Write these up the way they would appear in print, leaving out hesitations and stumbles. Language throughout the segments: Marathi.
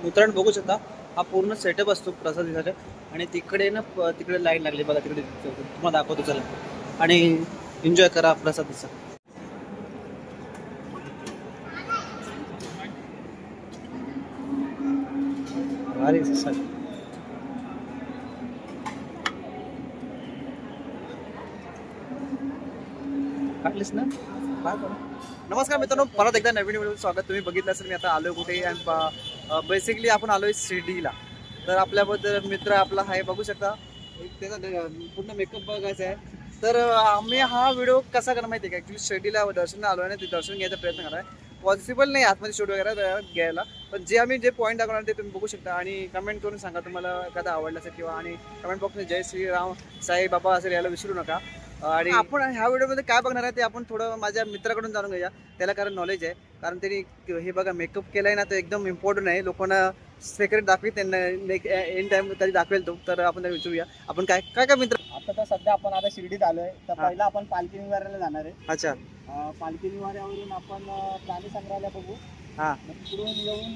मित्रांनो बघू शकता हा पूर्ण सेटअप असतो प्रसादीसाठी आणि तिकडे ना तिकडे लाईन लागली बघा तिकडे तुम्हाला दाखवतो चला आणि एन्जॉय करा प्रसादीचा. भारी सर काढलीस ना. नमस्कार मित्रांनो, परत एकदा नवीन व्हिडिओ स्वागत. तुम्ही बघितलं असेल मी आता आलोय कुठे आणि बेसिकली आपण आलोय शिर्डीला. तर आपल्याबद्दल मित्र आपला आहे बघू शकता, त्याचा पूर्ण मेकअप बघायचा आहे. तर आम्ही हा व्हिडिओ कसा करणार माहिती आहे का, ॲक्च्युली शिर्डीला दर्शन आलो आहे ना, ते दर्शन घ्यायचा प्रयत्न करणार आहे. पॉसिबल नाही आतमध्ये शूट वगैरे घ्यायला, पण जे आम्ही जे पॉईंट दाखवणार ते तुम्ही बघू शकता आणि कमेंट करून सांगा तुम्हाला एखादा आवडला असेल किंवा आणि कमेंट बॉक्समध्ये जय श्रीराम साई बाबा असेल यायला विसरू नका. आणि आपण ह्या व्हिडिओमध्ये काय बघणार आहे ते आपण थोडं माझ्या मित्राकडून जाणून घेऊया. त्याला कारण नॉलेज आहे, कारण त्यांनी हे बघा मेकअप केलाय ना, तर एकदम इम्पॉर्टंट आहे. लोकांना सेक्रेट दाखवी त्यांना एंड टाइम कधी दाखवेल तो. तर आपण त्याला विचारूया आपण काय काय काय मित्र. आता तर सध्या आपण आता शिर्डीत आलोय, तर पहिला आपण पालखी निवाऱ्याला जाणार आहे. अच्छा. पालखी निवाऱ्यावरून आपण प्राणी संग्रहालय बघू. हा. तिकडून येऊन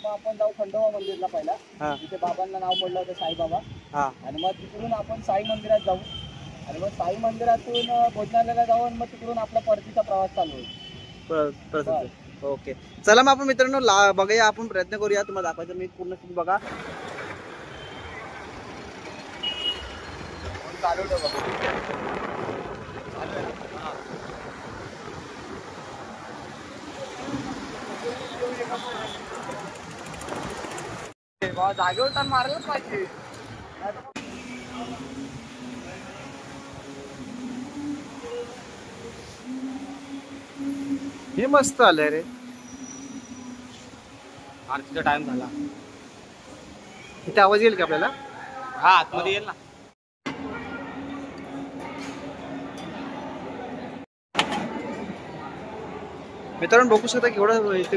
मग आपण जाऊ खंडोबा मंदिरला पहिला. तिथे बाबांना नाव पडलं होतं साईबाबा. आणि मग तिकडून आपण साई मंदिरात जाऊ आणि मग साई मंदिरातून भोजनालयाला जाऊ आणि मग तिकडून आपला परतीचा प्रवास चालू होईल. ओके चला मग आपण मित्रांनो बघूया, आपण प्रयत्न करूया तुम्हाला दाखवायचं. मी पूर्ण बघा चालू ठेवा. जागेवर तर मारलंच पाहिजे. हे मस्त आलंय रे. आरतीचा टाइम झाला. इथे आवाज येईल का आपल्याला? हा, आतमध्ये येईल ना. मित्रांनो बघू शकता केवढं इथे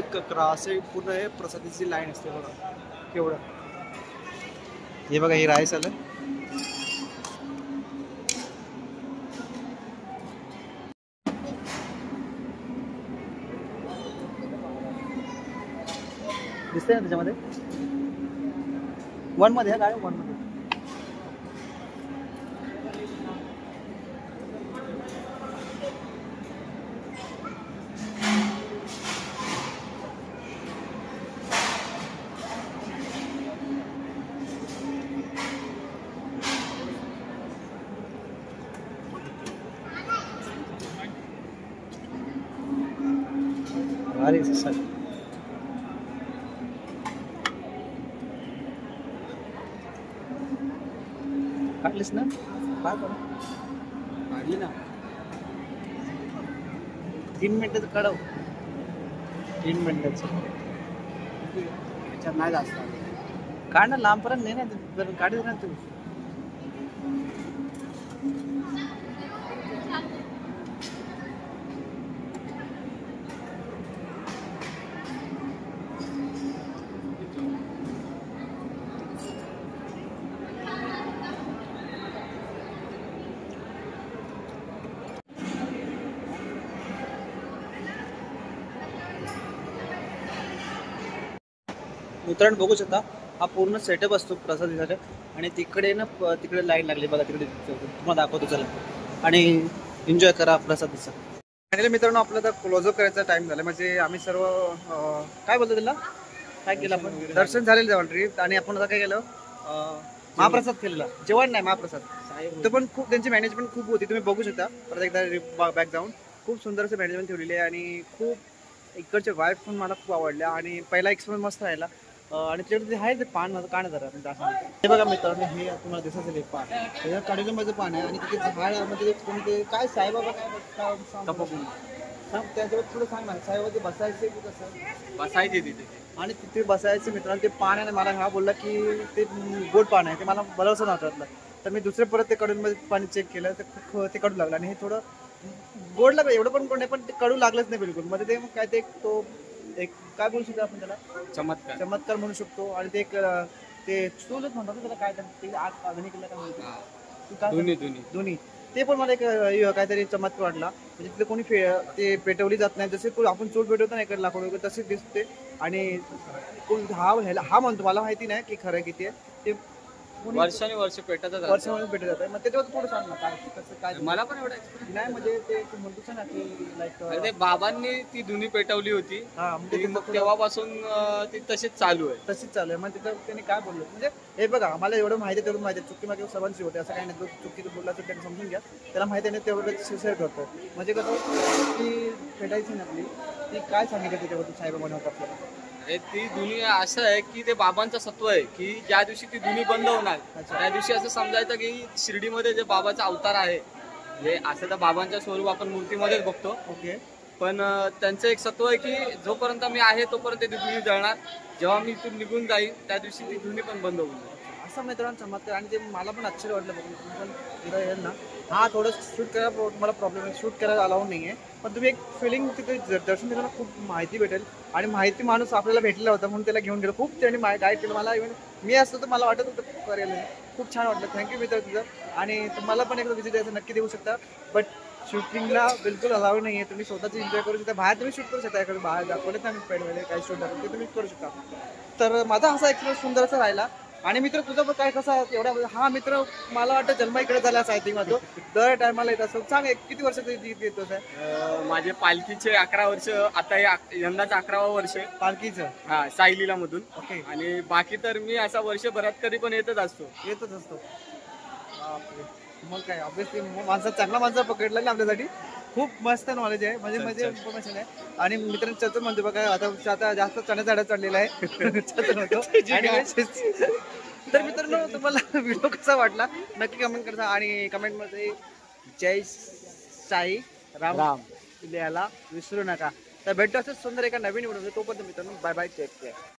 असे पूर्ण हे प्रसादीची लाईन असते बघा केवढं. हे बघा हे राईस आलं. दिसतंय ना त्याच्यामध्ये वन मध्ये आहे गाडी वन मध्ये. भारी सर काढलीस ना. काय करू काढली ना. 3 मिनिटाचं काढव. 3 मिनिटाचं त्याच्यात नाही जास्त काढ ना, लांबपर्यंत नाही ना काढील ना तू. मित्रांनो बघू शकता हा पूर्ण सेटअप असतो प्रसादीसाठी आणि तिकडे ना तिकडे लाईन लागली बघा तिकडे तुम्हाला दाखवतो चला आणि एन्जॉय करा प्रसादीचा. आणि मित्रांनो आपलं तर क्लोजअप करायचा टाइम झाला. म्हणजे आम्ही सर्व काय बोलतो त्याला काय केलं आपण, दर्शन झालेलं जेवण ट्रीप. आणि आपण आता काय केलं, महाप्रसाद केलेला. जेवण नाही महाप्रसाद. तर पण खूप त्यांची मॅनेजमेंट खूप होती, तुम्ही बघू शकता. परत एकदा बॅक जाऊन खूप सुंदर असं मॅनेजमेंट ठेवलेली आहे आणि खूप इकडचे वाईफ पण मला खूप आवडल्या आणि पहिला एक्सपिरियन्स मस्त राहिला. आणि तिकडे जे आहे ते पान माझं काढ जरा हे बघा मित्रांनो, हे तुम्हाला दिसत असेल एक पान, त्याच्या कडुलिंबाचं पान आहे आणि तिथे झाडामध्ये कोणते काय साईबाबा काय सांग त्याच्यावर थोडं सांग ना. साईबाबा बसायचे की कसं बसायचे तिथे आणि तिथे बसायचे. मित्रांनो ते पान आहे, मला हा बोलला की ते गोड पान आहे, ते मला बरोबर नव्हतं. तर मी दुसरे परत ते कडूंमध्ये पाणी चेक केलं तर ते कडू लागलं आणि हे थोडं गोड लागलं. एवढं पण गोड नाही पण ते कडू लागलंच नाही बिलकुल. मध्ये ते काय ते तो एक काय बोलू शकतो आपण त्याला, चमत्कार म्हणू शकतो. आणि ते एक ते चूलच म्हणतात त्याला, काय ते आग अग्नी केलं काय म्हणतो दोन्ही ते पण मला एक काहीतरी चमत्कार वाटला. म्हणजे तिथे कोणी ते पेटवली जात नाही, जसे आपण चूल पेटवतो ना इकडे लाकूड वगैरे तसेच दिसते. आणि हा म्हणतो, मला माहिती नाही की खरं किती आहे ते, वर्ष पेटत वर्षामध्ये पेटत जात आहे. मग त्याच्यावर थोडं सांग ना काय कसं काय. मला पण एवढा एक्सपिरियन्स नाही म्हणजे ते तू म्हणतोस ना की लाईक ते बाबांनी ती धुनी पेटवली होती, हा म्हणजे ती मग तेव्हापासून ती तशीच चालू आहे. तशीच चालू आहे. मग तिथं त्यांनी काय बोललो म्हणजे हे बघा, आम्हाला एवढं माहिती आहे, तेवढं माहिती आहे, चुकी मागे सर्वांची होते, असं काही नाही. तो चुकीचं बोलला तर त्यांनी समजून घ्या, त्याला माहिती आहे तेवढं शेअर करतो. म्हणजे कसं ती पेटायची ना आपली, ती काय सांगितलं त्याच्याबद्दल साहेब म्हणत आपल्याला. ती धुनी असं आहे की ते बाबांचं सत्व आहे की ज्या दिवशी ती धुनी बंद होणार त्या दिवशी असं समजायचं की शिर्डीमध्ये जे बाबाचा अवतार आहे, म्हणजे असं तर बाबांचं स्वरूप आपण मूर्तीमध्येच बघतो. ओके. पण त्यांचं एक सत्व आहे की जोपर्यंत मी आहे तोपर्यंत ती धुनी जळणार, जेव्हा मी इथून निघून जाईल त्या दिवशी ती धुनी पण बंद होईल. असं मित्रांनो चमत्कार. आणि ते मला पण आश्चर्य वाटलं बघून. तुम्ही पण तिथं येईल ना, हा थोडं शूट करायला मला प्रॉब्लेम आहे, शूट करायला अलाऊ नाही आहे, पण तुम्ही एक फिलिंग तिथे दर्शन देताना खूप माहिती भेटेल. आणि माहिती माणूस आपल्याला भेटलेला होता म्हणून त्याला घेऊन गेलो. खूप त्यांनी गाईड केलं मला. इव्हन मी असतो तर मला वाटत होतं करेल. खूप छान वाटलं. थँक्यू मित्र तुझं. आणि तुम्हाला पण एकदा विजिट द्यायचं नक्की देऊ शकता, बट शूटिंगला बिलकुल अलाव नाही आहे. तुम्ही स्वतःची एन्जॉय करू शकता. बाहेर तुम्ही शूट करू शकता, इकडे बाहेर दाखवलेत ना मी पेडमध्ये काय शूट दाखवलं ते तुम्ही करू शकता. तर माझा असा एक्सपिरियन्स सुंदर असा राहिला. आणि मित्र तुझं पण काय कसं एवढा हा मित्र मला वाटतं जन्म इकडे झाला असं आय थिंक माझं. दर टायमाला येत असतो. सांग किती वर्ष येतो आहे. माझे पालखीचे 11 वर्ष, आता यंदाचं 11वं वर्ष आहे पालखीचं. हा, सायलीला मधून. ओके. आणि बाकी तर मी असा वर्षभरात कधी पण येतच असतो. बापरे. मग काय ऑब्विसली माणसा चांगला माणसा पकडला ना आपल्यासाठी. खूप मस्त नॉलेज आहे, म्हणजे इन्फॉर्मेशन आहे. आणि मित्रांनो चतुर म्हणतो बघा, आता जास्त चण्या झाडं चढलेलं आहे. चतुर म्हणतो. तर मित्रांनो तुम्हाला व्हिडिओ कसा वाटला नक्की कमेंट करा. आणि कमेंटमध्ये जय साई राम लिहायला विसरू नका. तर भेटतो असं सुंदर एका नवीन व्हिडिओ. तोपर्यंत मित्रांनो बाय बाय, टेक केअर.